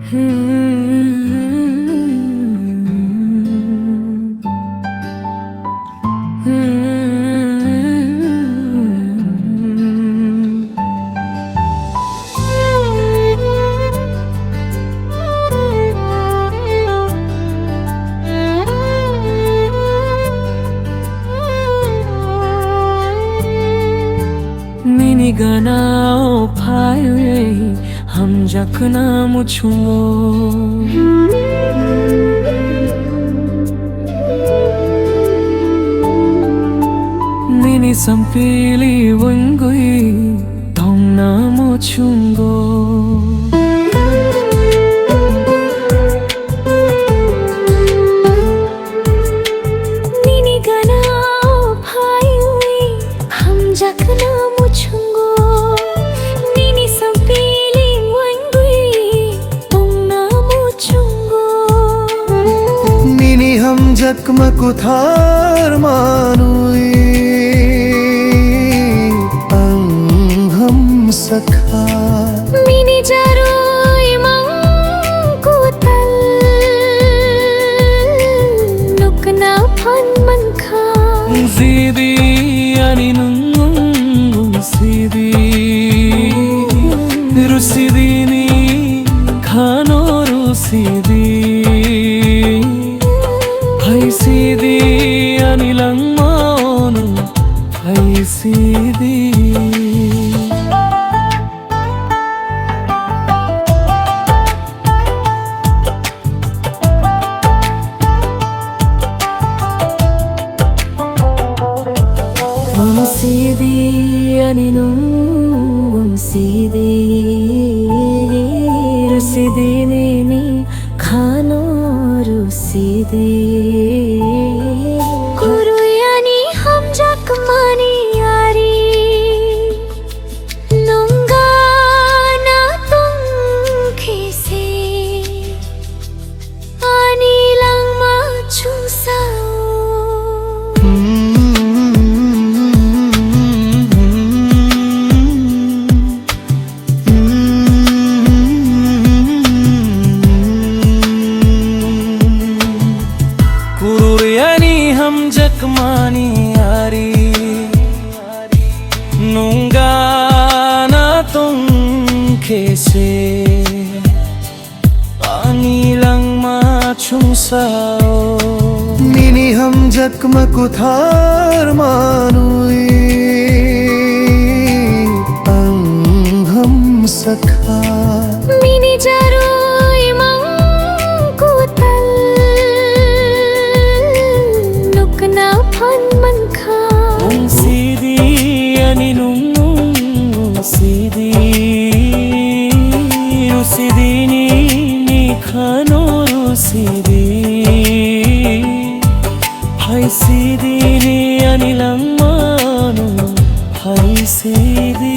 Mini ganao phai ham jakna muchungo Mini sampili wangui tongna muchungo Mini ganao phai ham jakna muchungo Nini sampili wangui tongna muchungo Nini ham jakma kuthar manui ang sakha Mini jaroi mangkutal nukna phan mankha Zidi ani nung sidi rusidini khano rusidi hai sidi ani langmon hai sidi Sidi ani nung sidi rusidini ni khano rusidi kuruyani ham jakmani yari nunga na tum khise ani langma chungsao हम जकमानी यारी नूंगा ना तुम कैसे पानी लंगमा चुंसाओ Nini ham jakma kuthar manui ang sakha Mini jaroi mangkutal nukna phan mankha Sidi ani nung sidi rusidini ni khano rusidi hai sidini ani langmano hai sidi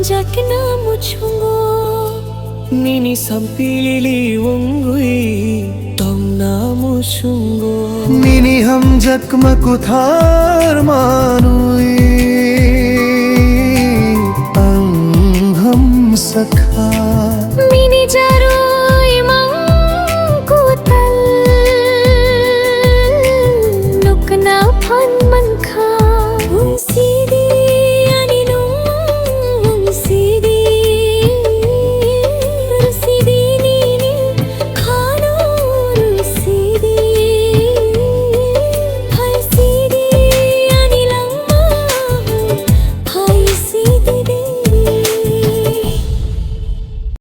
jakna muchungo Nini sampili wangui tongna muchungo Nini ham jakma kuthar manui ang sakha Mini jaroi mangkutal nukna phan mankha